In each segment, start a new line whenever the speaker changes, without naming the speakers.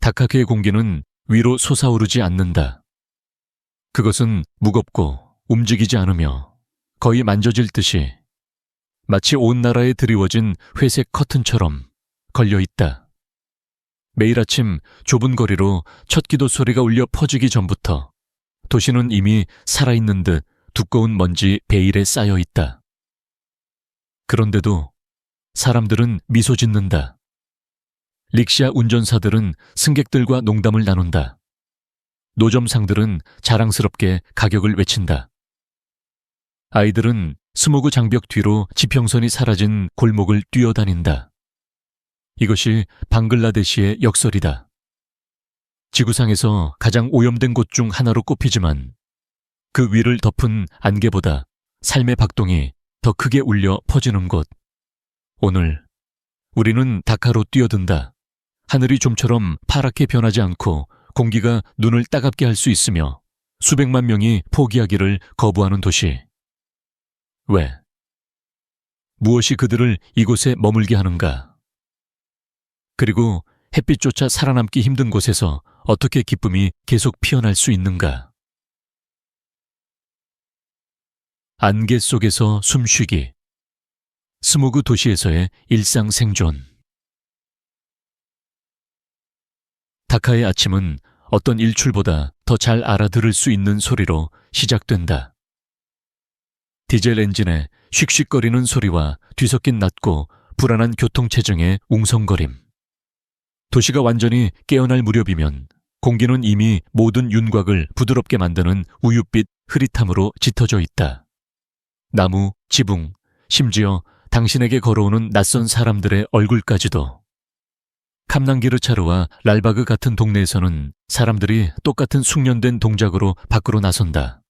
다카케의 공기는 위로 솟아오르지 않는다. 그것은 무겁고 움직이지 않으며 거의 만져질 듯이 마치 온 나라에 드리워진 회색 커튼처럼 걸려있다. 매일 아침 좁은 거리로 첫 기도 소리가 울려 퍼지기 전부터 도시는 이미 살아있는 듯 두꺼운 먼지 베일에 쌓여있다. 그런데도 사람들은 미소 짓는다. 릭샤 운전사들은 승객들과 농담을 나눈다. 노점상들은 자랑스럽게 가격을 외친다. 아이들은 스모그 장벽 뒤로 지평선이 사라진 골목을 뛰어다닌다. 이것이 방글라데시의 역설이다. 지구상에서 가장 오염된 곳 중 하나로 꼽히지만 그 위를 덮은 안개보다 삶의 박동이 더 크게 울려 퍼지는 곳. 오늘 우리는 다카로 뛰어든다. 하늘이 좀처럼 파랗게 변하지 않고 공기가 눈을 따갑게 할 수 있으며 수백만 명이 포기하기를 거부하는 도시. 왜? 무엇이 그들을 이곳에 머물게 하는가? 그리고 햇빛조차 살아남기 힘든 곳에서 어떻게 기쁨이 계속 피어날 수 있는가? 안개 속에서 숨쉬기. 스모그 도시에서의 일상생존. 다카의 아침은 어떤 일출보다 더 잘 알아들을 수 있는 소리로 시작된다. 디젤 엔진의 씩씩거리는 소리와 뒤섞인 낮고 불안한 교통체증의 웅성거림. 도시가 완전히 깨어날 무렵이면 공기는 이미 모든 윤곽을 부드럽게 만드는 우윳빛 흐릿함으로 짙어져 있다. 나무, 지붕, 심지어 당신에게 걸어오는 낯선 사람들의 얼굴까지도. 캄낭기르차르와 랄바그 같은 동네에서는 사람들이 똑같은 숙련된 동작으로 밖으로 나선다.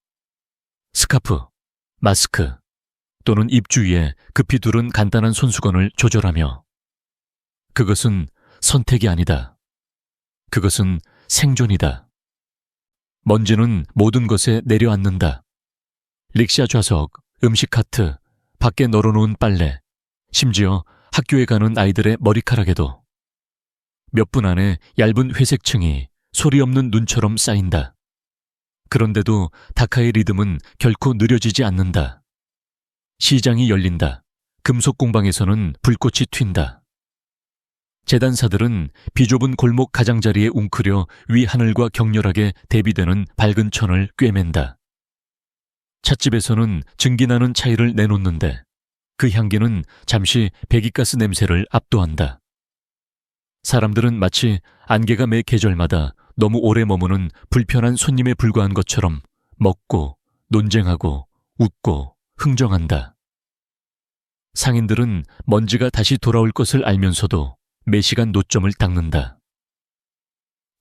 스카프, 마스크 또는 입 주위에 급히 두른 간단한 손수건을 조절하며. 그것은 선택이 아니다. 그것은 생존이다. 먼지는 모든 것에 내려앉는다. 릭샤 좌석, 음식 카트, 밖에 널어놓은 빨래, 심지어 학교에 가는 아이들의 머리카락에도. 몇 분 안에 얇은 회색층이 소리 없는 눈처럼 쌓인다. 그런데도 다카의 리듬은 결코 느려지지 않는다. 시장이 열린다. 금속 공방에서는 불꽃이 튄다. 재단사들은 비좁은 골목 가장자리에 웅크려 위 하늘과 격렬하게 대비되는 밝은 천을 꿰맨다. 찻집에서는 증기나는 차이를 내놓는데 그 향기는 잠시 배기가스 냄새를 압도한다. 사람들은 마치 안개가 매 계절마다 너무 오래 머무는 불편한 손님에 불과한 것처럼 먹고 논쟁하고 웃고 흥정한다. 상인들은 먼지가 다시 돌아올 것을 알면서도 매시간 노점을 닦는다.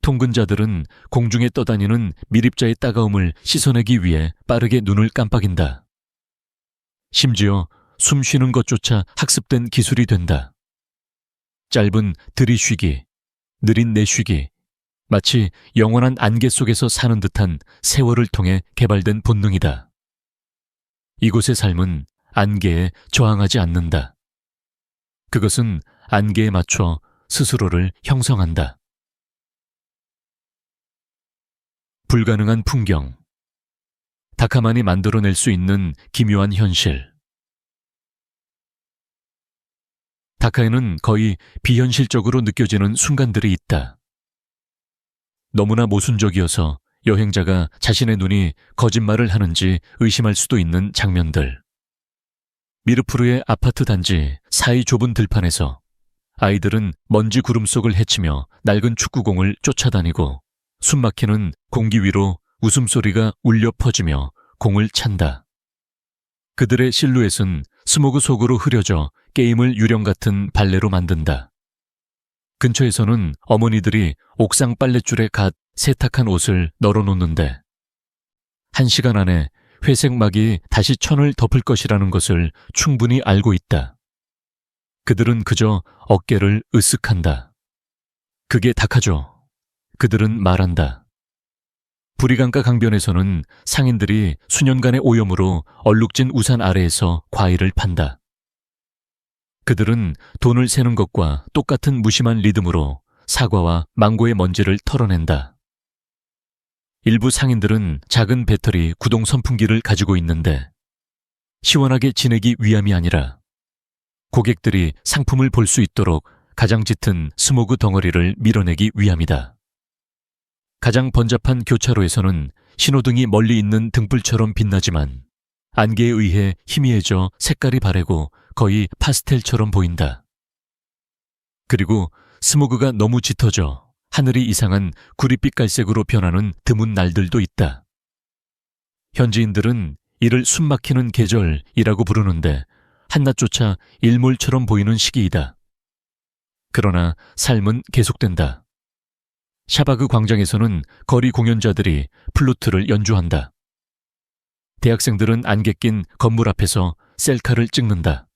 통근자들은 공중에 떠다니는 미립자의 따가움을 씻어내기 위해 빠르게 눈을 깜빡인다. 심지어 숨 쉬는 것조차 학습된 기술이 된다. 짧은 들이쉬기, 느린 내쉬기, 마치 영원한 안개 속에서 사는 듯한 세월을 통해 개발된 본능이다. 이곳의 삶은 안개에 저항하지 않는다. 그것은 안개에 맞춰 스스로를 형성한다. 불가능한 풍경. 다카만이 만들어낼 수 있는 기묘한 현실. 다카에는 거의 비현실적으로 느껴지는 순간들이 있다. 너무나 모순적이어서 여행자가 자신의 눈이 거짓말을 하는지 의심할 수도 있는 장면들. 미르푸르의 아파트 단지 사이 좁은 들판에서 아이들은 먼지 구름 속을 헤치며 낡은 축구공을 쫓아다니고 숨막히는 공기 위로 웃음소리가 울려 퍼지며 공을 찬다. 그들의 실루엣은 스모그 속으로 흐려져 게임을 유령 같은 발레로 만든다. 근처에서는 어머니들이 옥상 빨랫줄에 갓 세탁한 옷을 널어놓는데 1시간 안에 회색 막이 다시 천을 덮을 것이라는 것을 충분히 알고 있다. 그들은 그저 어깨를 으쓱한다. 그게 다카죠. 그들은 말한다. 부리강가 강변에서는 상인들이 수년간의 오염으로 얼룩진 우산 아래에서 과일을 판다. 그들은 돈을 세는 것과 똑같은 무심한 리듬으로 사과와 망고의 먼지를 털어낸다. 일부 상인들은 작은 배터리 구동 선풍기를 가지고 있는데 시원하게 지내기 위함이 아니라 고객들이 상품을 볼 수 있도록 가장 짙은 스모그 덩어리를 밀어내기 위함이다. 가장 번잡한 교차로에서는 신호등이 멀리 있는 등불처럼 빛나지만 안개에 의해 희미해져 색깔이 바래고 거의 파스텔처럼 보인다. 그리고 스모그가 너무 짙어져 하늘이 이상한 구릿빛 갈색으로 변하는 드문 날들도 있다. 현지인들은 이를 숨막히는 계절이라고 부르는데 한낮조차 일몰처럼 보이는 시기이다. 그러나 삶은 계속된다. 샤바그 광장에서는 거리 공연자들이 플루트를 연주한다. 대학생들은 안개 낀 건물 앞에서 셀카를 찍는다.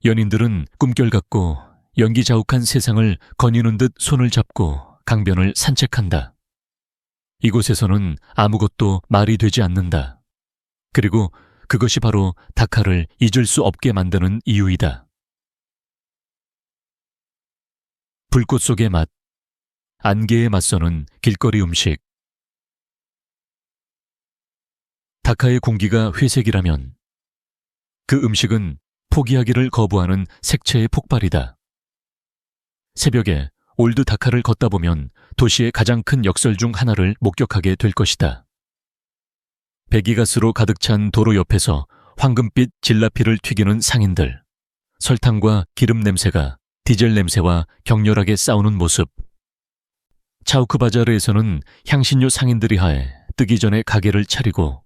연인들은 꿈결 같고 연기 자욱한 세상을 거니는 듯 손을 잡고 강변을 산책한다. 이곳에서는 아무것도 말이 되지 않는다. 그리고 그것이 바로 다카를 잊을 수 없게 만드는 이유이다. 불꽃 속의 맛, 안개에 맞서는 길거리 음식. 다카의 공기가 회색이라면 그 음식은 포기하기를 거부하는 색채의 폭발이다. 새벽에 올드 다카를 걷다 보면 도시의 가장 큰 역설 중 하나를 목격하게 될 것이다. 배기가스로 가득 찬 도로 옆에서 황금빛 질라피를 튀기는 상인들, 설탕과 기름 냄새가 디젤 냄새와 격렬하게 싸우는 모습. 차우크바자르에서는 향신료 상인들이 하에 뜨기 전에 가게를 차리고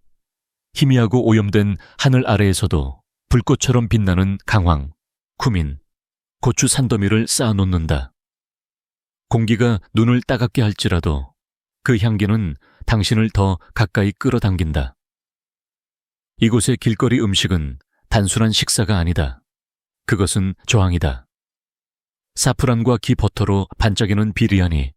희미하고 오염된 하늘 아래에서도 불꽃처럼 빛나는 강황, 쿠민, 고추 산더미를 쌓아놓는다. 공기가 눈을 따갑게 할지라도 그 향기는 당신을 더 가까이 끌어당긴다. 이곳의 길거리 음식은 단순한 식사가 아니다. 그것은 저항이다. 사프란과 기 버터로 반짝이는 비리아니.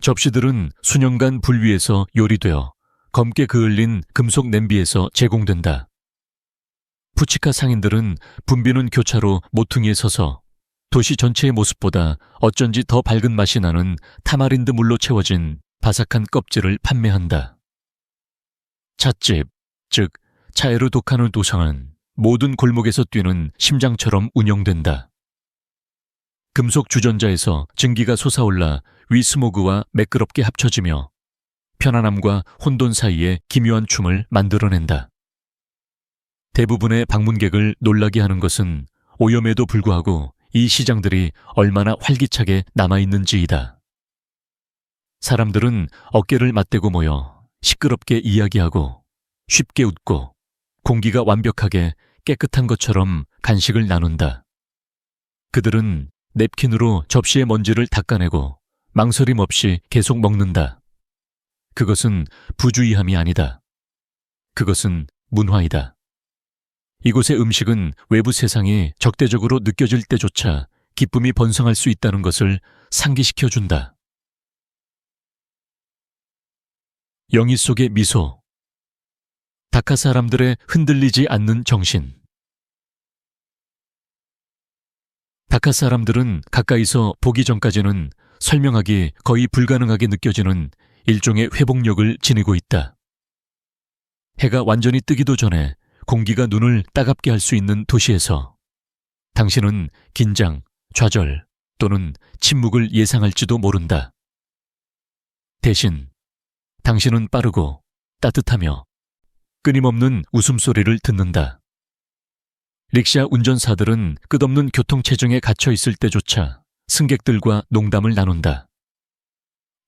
접시들은 수년간 불 위에서 요리되어 검게 그을린 금속 냄비에서 제공된다. 푸치카 상인들은 붐비는 교차로 모퉁이에 서서 도시 전체의 모습보다 어쩐지 더 밝은 맛이 나는 타마린드 물로 채워진 바삭한 껍질을 판매한다. 찻집, 즉 차에르 도카누 도상은 모든 골목에서 뛰는 심장처럼 운영된다. 금속 주전자에서 증기가 솟아올라 위스모그와 매끄럽게 합쳐지며 편안함과 혼돈 사이에 기묘한 춤을 만들어낸다. 대부분의 방문객을 놀라게 하는 것은 오염에도 불구하고 이 시장들이 얼마나 활기차게 남아있는지이다. 사람들은 어깨를 맞대고 모여 시끄럽게 이야기하고 쉽게 웃고 공기가 완벽하게 깨끗한 것처럼 간식을 나눈다. 그들은 냅킨으로 접시의 먼지를 닦아내고 망설임 없이 계속 먹는다. 그것은 부주의함이 아니다. 그것은 문화이다. 이곳의 음식은 외부 세상이 적대적으로 느껴질 때조차 기쁨이 번성할 수 있다는 것을 상기시켜준다. 영희 속의 미소. 다카 사람들의 흔들리지 않는 정신. 다카 사람들은 가까이서 보기 전까지는 설명하기 거의 불가능하게 느껴지는 일종의 회복력을 지니고 있다. 해가 완전히 뜨기도 전에 공기가 눈을 따갑게 할 수 있는 도시에서 당신은 긴장, 좌절 또는 침묵을 예상할지도 모른다. 대신 당신은 빠르고 따뜻하며 끊임없는 웃음소리를 듣는다. 릭샤 운전사들은 끝없는 교통체증에 갇혀 있을 때조차 승객들과 농담을 나눈다.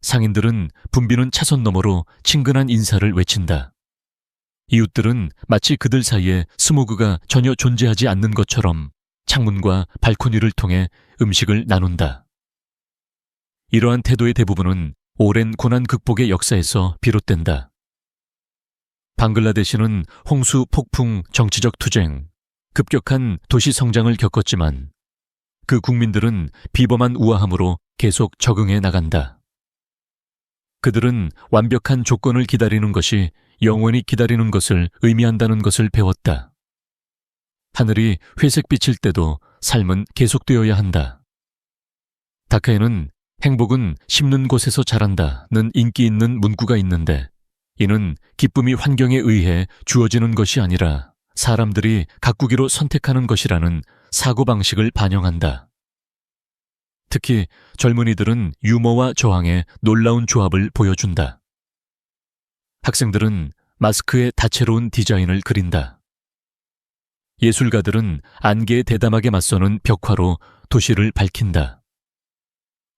상인들은 붐비는 차선 너머로 친근한 인사를 외친다. 이웃들은 마치 그들 사이에 스모그가 전혀 존재하지 않는 것처럼 창문과 발코니를 통해 음식을 나눈다. 이러한 태도의 대부분은 오랜 고난 극복의 역사에서 비롯된다. 방글라데시는 홍수, 폭풍, 정치적 투쟁, 급격한 도시 성장을 겪었지만 그 국민들은 비범한 우아함으로 계속 적응해 나간다. 그들은 완벽한 조건을 기다리는 것이 영원히 기다리는 것을 의미한다는 것을 배웠다. 하늘이 회색빛일 때도 삶은 계속되어야 한다. 다카에는 행복은 심는 곳에서 자란다는 인기 있는 문구가 있는데, 이는 기쁨이 환경에 의해 주어지는 것이 아니라 사람들이 가꾸기로 선택하는 것이라는 사고방식을 반영한다. 특히 젊은이들은 유머와 저항의 놀라운 조합을 보여준다. 학생들은 마스크의 다채로운 디자인을 그린다. 예술가들은 안개에 대담하게 맞서는 벽화로 도시를 밝힌다.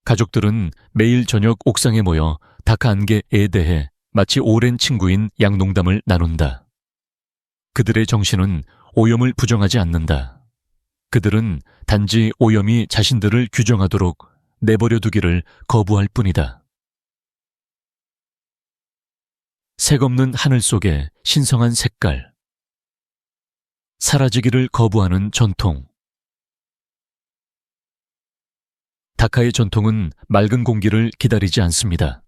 가족들은 매일 저녁 옥상에 모여 다카 안개에 대해 마치 오랜 친구인 양농담을 나눈다. 그들의 정신은 오염을 부정하지 않는다. 그들은 단지 오염이 자신들을 규정하도록 내버려 두기를 거부할 뿐이다. 색없는 하늘 속에 신성한 색깔. 사라지기를 거부하는 전통. 다카의 전통은 맑은 공기를 기다리지 않습니다.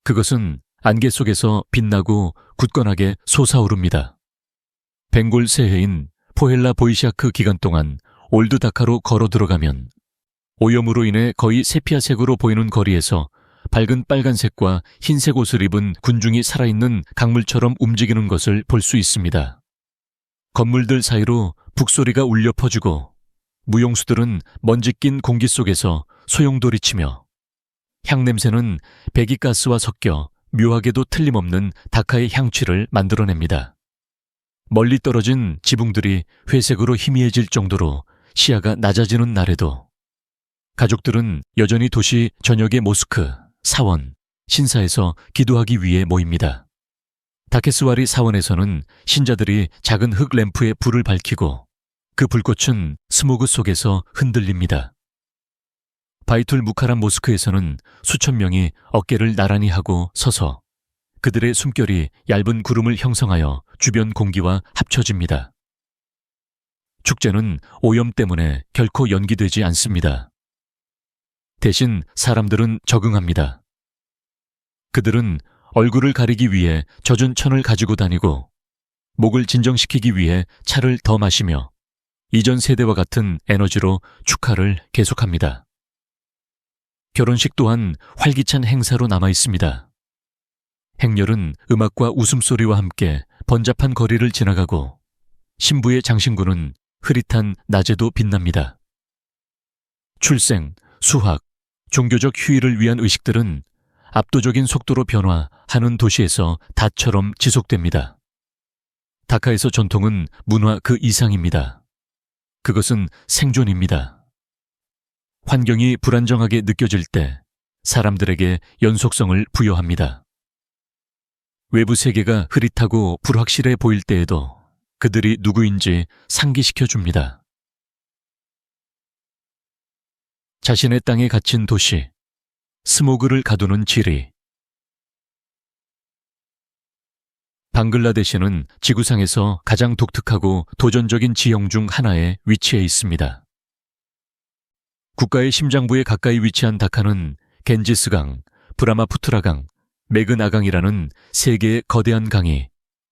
그것은 안개 속에서 빛나고 굳건하게 솟아오릅니다. 벵골 새해인 포헬라 보이샤크 기간 동안 올드 다카로 걸어 들어가면 오염으로 인해 거의 세피아색으로 보이는 거리에서 밝은 빨간색과 흰색 옷을 입은 군중이 살아있는 강물처럼 움직이는 것을 볼 수 있습니다. 건물들 사이로 북소리가 울려 퍼지고 무용수들은 먼지 낀 공기 속에서 소용돌이치며 향냄새는 배기가스와 섞여 묘하게도 틀림없는 다카의 향취를 만들어냅니다. 멀리 떨어진 지붕들이 회색으로 희미해질 정도로 시야가 낮아지는 날에도 가족들은 여전히 도시 전역의 모스크, 사원, 신사에서 기도하기 위해 모입니다. 다케스와리 사원에서는 신자들이 작은 흙 램프에 불을 밝히고 그 불꽃은 스모그 속에서 흔들립니다. 바이툴 무카람 모스크에서는 수천 명이 어깨를 나란히 하고 서서 그들의 숨결이 얇은 구름을 형성하여 주변 공기와 합쳐집니다. 축제는 오염 때문에 결코 연기되지 않습니다. 대신 사람들은 적응합니다. 그들은 얼굴을 가리기 위해 젖은 천을 가지고 다니고 목을 진정시키기 위해 차를 더 마시며 이전 세대와 같은 에너지로 축하를 계속합니다. 결혼식 또한 활기찬 행사로 남아 있습니다. 행렬은 음악과 웃음소리와 함께 번잡한 거리를 지나가고 신부의 장신구는 흐릿한 낮에도 빛납니다. 출생, 수학, 종교적 휴일을 위한 의식들은 압도적인 속도로 변화하는 도시에서 닷처럼 지속됩니다. 다카에서 전통은 문화 그 이상입니다. 그것은 생존입니다. 환경이 불안정하게 느껴질 때 사람들에게 연속성을 부여합니다. 외부 세계가 흐릿하고 불확실해 보일 때에도 그들이 누구인지 상기시켜 줍니다. 자신의 땅에 갇힌 도시, 스모그를 가두는 지리. 방글라데시는 지구상에서 가장 독특하고 도전적인 지형 중 하나에 위치해 있습니다. 국가의 심장부에 가까이 위치한 다카는 겐지스강, 브라마푸트라강, 메그나강이라는 세 개의 거대한 강이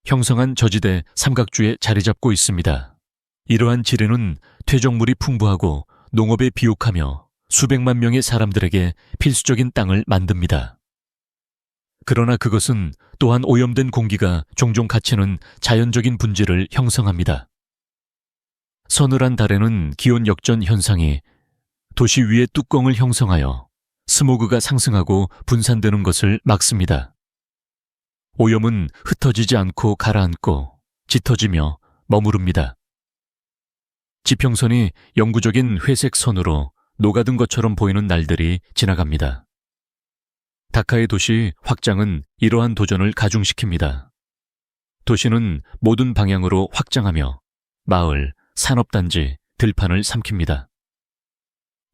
형성한 저지대 삼각주에 자리 잡고 있습니다. 이러한 지리는 퇴적물이 풍부하고 농업에 비옥하며 수백만 명의 사람들에게 필수적인 땅을 만듭니다. 그러나 그것은 또한 오염된 공기가 종종 갇히는 자연적인 분지를 형성합니다. 서늘한 달에는 기온 역전 현상이 도시 위에 뚜껑을 형성하여 스모그가 상승하고 분산되는 것을 막습니다. 오염은 흩어지지 않고 가라앉고 짙어지며 머무릅니다. 지평선이 영구적인 회색 선으로 녹아든 것처럼 보이는 날들이 지나갑니다. 다카의 도시 확장은 이러한 도전을 가중시킵니다. 도시는 모든 방향으로 확장하며 마을, 산업단지, 들판을 삼킵니다.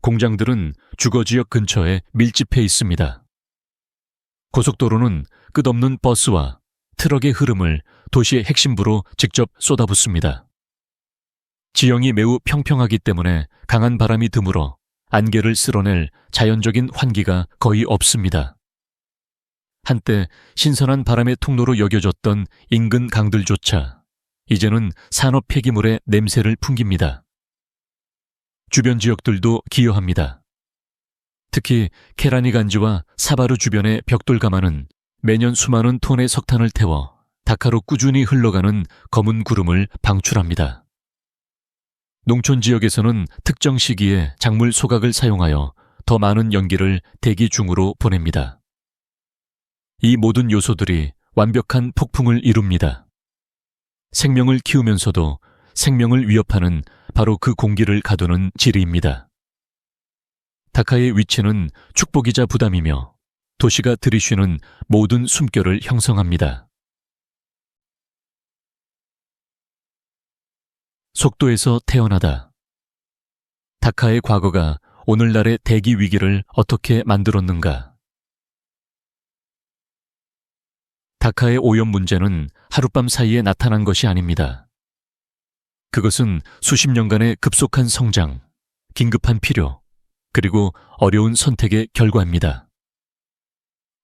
공장들은 주거지역 근처에 밀집해 있습니다. 고속도로는 끝없는 버스와 트럭의 흐름을 도시의 핵심부로 직접 쏟아붓습니다. 지형이 매우 평평하기 때문에 강한 바람이 드물어 안개를 쓸어낼 자연적인 환기가 거의 없습니다. 한때 신선한 바람의 통로로 여겨졌던 인근 강들조차 이제는 산업 폐기물의 냄새를 풍깁니다. 주변 지역들도 기여합니다. 특히 케라니 간지와 사바르 주변의 벽돌 가마는 매년 수많은 톤의 석탄을 태워 다카로 꾸준히 흘러가는 검은 구름을 방출합니다. 농촌 지역에서는 특정 시기에 작물 소각을 사용하여 더 많은 연기를 대기 중으로 보냅니다. 이 모든 요소들이 완벽한 폭풍을 이룹니다. 생명을 키우면서도 생명을 위협하는 바로 그 공기를 가두는 지리입니다. 다카의 위치는 축복이자 부담이며 도시가 들이쉬는 모든 숨결을 형성합니다. 속도에서 태어나다. 다카의 과거가 오늘날의 대기 위기를 어떻게 만들었는가? 다카의 오염 문제는 하룻밤 사이에 나타난 것이 아닙니다. 그것은 수십 년간의 급속한 성장, 긴급한 필요, 그리고 어려운 선택의 결과입니다.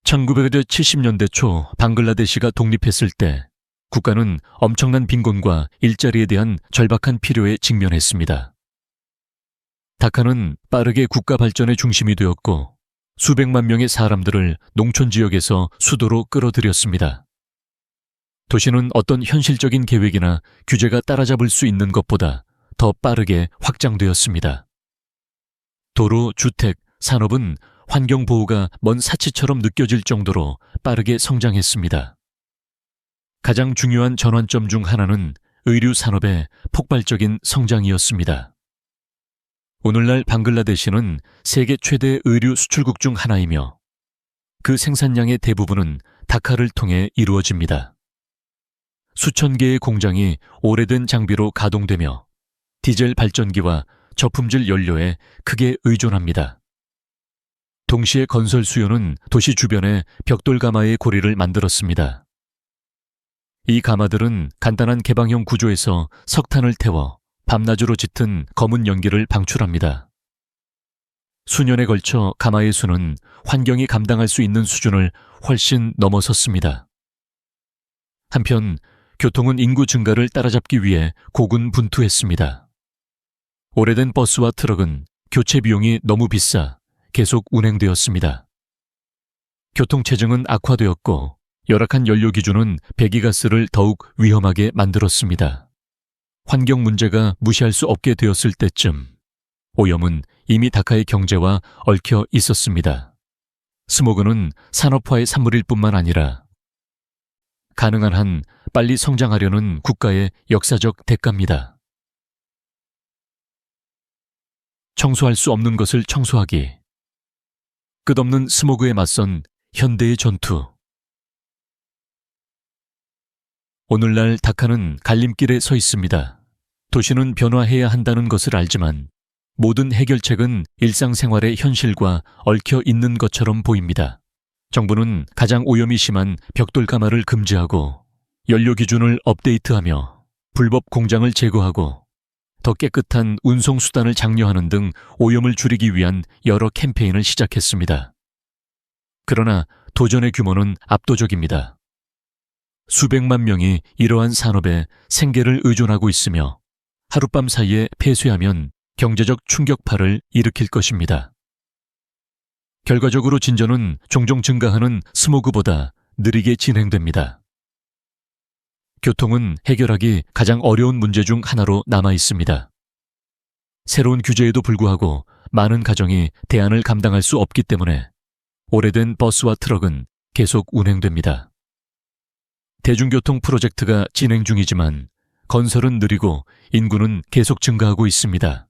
1970년대 초 방글라데시가 독립했을 때 국가는 엄청난 빈곤과 일자리에 대한 절박한 필요에 직면했습니다. 다카는 빠르게 국가 발전의 중심이 되었고 수백만 명의 사람들을 농촌 지역에서 수도로 끌어들였습니다. 도시는 어떤 현실적인 계획이나 규제가 따라잡을 수 있는 것보다 더 빠르게 확장되었습니다. 도로, 주택, 산업은 환경보호가 먼 사치처럼 느껴질 정도로 빠르게 성장했습니다. 가장 중요한 전환점 중 하나는 의류 산업의 폭발적인 성장이었습니다. 오늘날 방글라데시는 세계 최대 의류 수출국 중 하나이며 그 생산량의 대부분은 다카를 통해 이루어집니다. 수천 개의 공장이 오래된 장비로 가동되며 디젤 발전기와 저품질 연료에 크게 의존합니다. 동시에 건설 수요는 도시 주변에 벽돌 가마의 고리를 만들었습니다. 이 가마들은 간단한 개방형 구조에서 석탄을 태워 밤낮으로 짙은 검은 연기를 방출합니다. 수년에 걸쳐 가마의 수는 환경이 감당할 수 있는 수준을 훨씬 넘어섰습니다. 한편 교통은 인구 증가를 따라잡기 위해 고군분투했습니다. 오래된 버스와 트럭은 교체 비용이 너무 비싸 계속 운행되었습니다. 교통체증은 악화되었고 열악한 연료 기준은 배기가스를 더욱 위험하게 만들었습니다. 환경 문제가 무시할 수 없게 되었을 때쯤 오염은 이미 다카의 경제와 얽혀 있었습니다. 스모그는 산업화의 산물일 뿐만 아니라 가능한 한 빨리 성장하려는 국가의 역사적 대가입니다. 청소할 수 없는 것을 청소하기. 끝없는 스모그에 맞선 현대의 전투. 오늘날 다카는 갈림길에 서 있습니다. 도시는 변화해야 한다는 것을 알지만 모든 해결책은 일상생활의 현실과 얽혀 있는 것처럼 보입니다. 정부는 가장 오염이 심한 벽돌 가마를 금지하고 연료 기준을 업데이트하며 불법 공장을 제거하고 더 깨끗한 운송수단을 장려하는 등 오염을 줄이기 위한 여러 캠페인을 시작했습니다. 그러나 도전의 규모는 압도적입니다. 수백만 명이 이러한 산업에 생계를 의존하고 있으며 하룻밤 사이에 폐쇄하면 경제적 충격파를 일으킬 것입니다. 결과적으로 진전은 종종 증가하는 스모그보다 느리게 진행됩니다. 교통은 해결하기 가장 어려운 문제 중 하나로 남아 있습니다. 새로운 규제에도 불구하고 많은 가정이 대안을 감당할 수 없기 때문에 오래된 버스와 트럭은 계속 운행됩니다. 대중교통 프로젝트가 진행 중이지만 건설은 느리고 인구는 계속 증가하고 있습니다.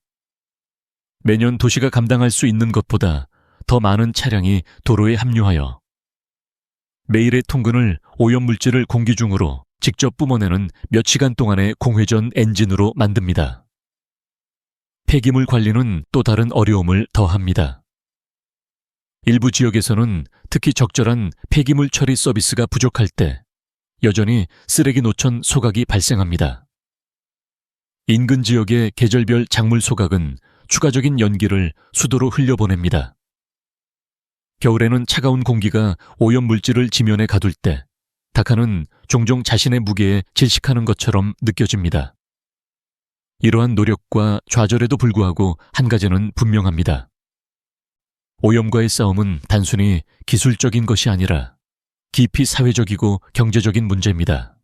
매년 도시가 감당할 수 있는 것보다 더 많은 차량이 도로에 합류하여 매일의 통근을 오염물질을 공기 중으로 직접 뿜어내는 몇 시간 동안의 공회전 엔진으로 만듭니다. 폐기물 관리는 또 다른 어려움을 더합니다. 일부 지역에서는 특히 적절한 폐기물 처리 서비스가 부족할 때 여전히 쓰레기 노천 소각이 발생합니다. 인근 지역의 계절별 작물 소각은 추가적인 연기를 수도로 흘려보냅니다. 겨울에는 차가운 공기가 오염 물질을 지면에 가둘 때 다카는 종종 자신의 무게에 질식하는 것처럼 느껴집니다. 이러한 노력과 좌절에도 불구하고 한 가지는 분명합니다. 오염과의 싸움은 단순히 기술적인 것이 아니라 깊이 사회적이고 경제적인 문제입니다.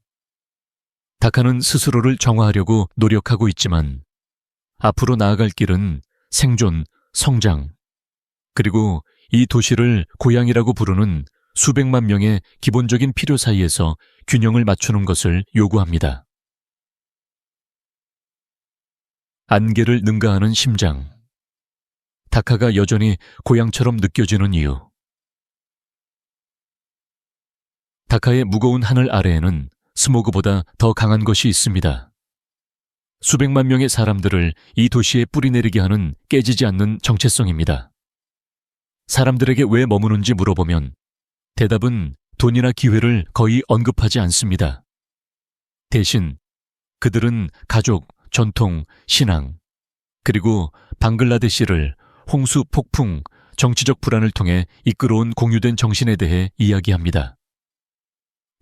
다카는 스스로를 정화하려고 노력하고 있지만 앞으로 나아갈 길은 생존, 성장, 그리고 이 도시를 고향이라고 부르는 수백만 명의 기본적인 필요 사이에서 균형을 맞추는 것을 요구합니다. 안개를 능가하는 심장. 다카가 여전히 고향처럼 느껴지는 이유. 다카의 무거운 하늘 아래에는 스모그보다 더 강한 것이 있습니다. 수백만 명의 사람들을 이 도시에 뿌리내리게 하는 깨지지 않는 정체성입니다. 사람들에게 왜 머무는지 물어보면 대답은 돈이나 기회를 거의 언급하지 않습니다. 대신 그들은 가족, 전통, 신앙, 그리고 방글라데시를 홍수, 폭풍, 정치적 불안을 통해 이끌어온 공유된 정신에 대해 이야기합니다.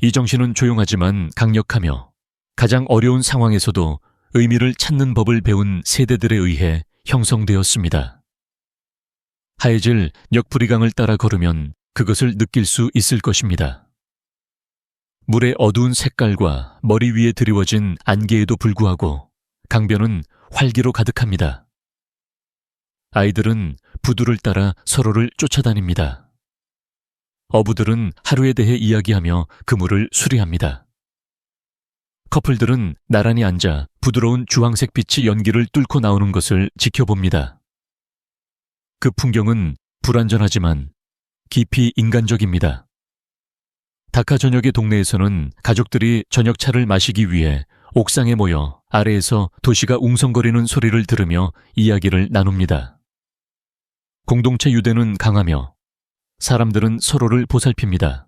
이 정신은 조용하지만 강력하며 가장 어려운 상황에서도 의미를 찾는 법을 배운 세대들에 의해 형성되었습니다. 하얘질 녘부리강을 따라 걸으면 그것을 느낄 수 있을 것입니다. 물의 어두운 색깔과 머리 위에 드리워진 안개에도 불구하고 강변은 활기로 가득합니다. 아이들은 부두를 따라 서로를 쫓아다닙니다. 어부들은 하루에 대해 이야기하며 그물을 수리합니다. 커플들은 나란히 앉아 부드러운 주황색 빛이 연기를 뚫고 나오는 것을 지켜봅니다. 그 풍경은 불완전하지만 깊이 인간적입니다. 다카 전역의 동네에서는 가족들이 저녁차를 마시기 위해 옥상에 모여 아래에서 도시가 웅성거리는 소리를 들으며 이야기를 나눕니다. 공동체 유대는 강하며 사람들은 서로를 보살핍니다.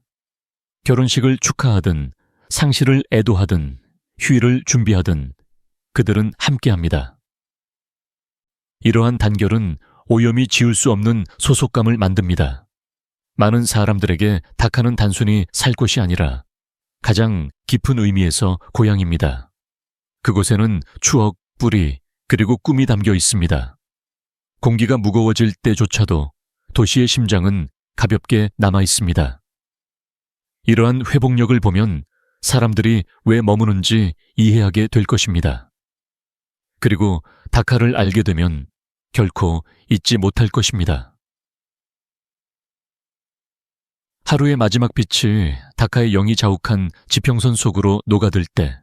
결혼식을 축하하든 상실을 애도하든 휴일을 준비하든 그들은 함께합니다. 이러한 단결은 오염이 지울 수 없는 소속감을 만듭니다. 많은 사람들에게 다카는 단순히 살 곳이 아니라 가장 깊은 의미에서 고향입니다. 그곳에는 추억, 뿌리, 그리고 꿈이 담겨 있습니다. 공기가 무거워질 때조차도 도시의 심장은 가볍게 남아 있습니다. 이러한 회복력을 보면 사람들이 왜 머무는지 이해하게 될 것입니다. 그리고 다카를 알게 되면 결코 잊지 못할 것입니다. 하루의 마지막 빛이 다카의 영이 자욱한 지평선 속으로 녹아들 때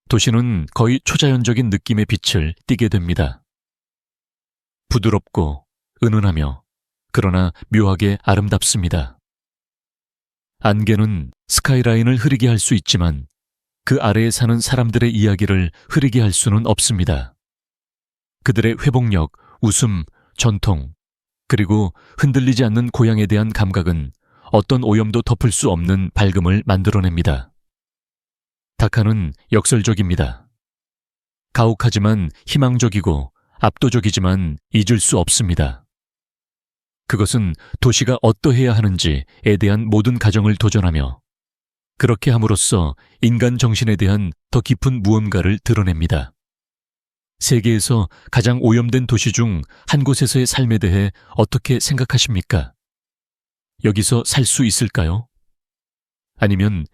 도시는 거의 초자연적인 느낌의 빛을 띠게 됩니다. 부드럽고 은은하며 그러나 묘하게 아름답습니다. 안개는 스카이라인을 흐리게 할 수 있지만 그 아래에 사는 사람들의 이야기를 흐리게 할 수는 없습니다. 그들의 회복력, 웃음, 전통, 그리고 흔들리지 않는 고향에 대한 감각은 어떤 오염도 덮을 수 없는 밝음을 만들어냅니다. 다카는 역설적입니다. 가혹하지만 희망적이고 압도적이지만 잊을 수 없습니다. 그것은 도시가 어떠해야 하는지에 대한 모든 가정을 도전하며 그렇게 함으로써 인간 정신에 대한 더 깊은 무언가를 드러냅니다. 세계에서 가장 오염된 도시 중 한 곳에서의 삶에 대해 어떻게 생각하십니까? 여기서 살 수 있을까요? 아니면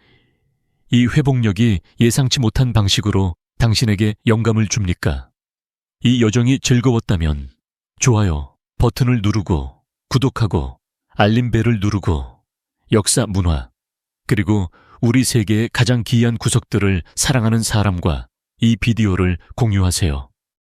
이 회복력이 예상치 못한 방식으로 당신에게 영감을 줍니까? 이 여정이 즐거웠다면 좋아요 버튼을 누르고 구독하고 알림벨을 누르고 역사 문화 그리고 우리 세계의 가장 기이한 구석들을 사랑하는 사람과 이 비디오를 공유하세요.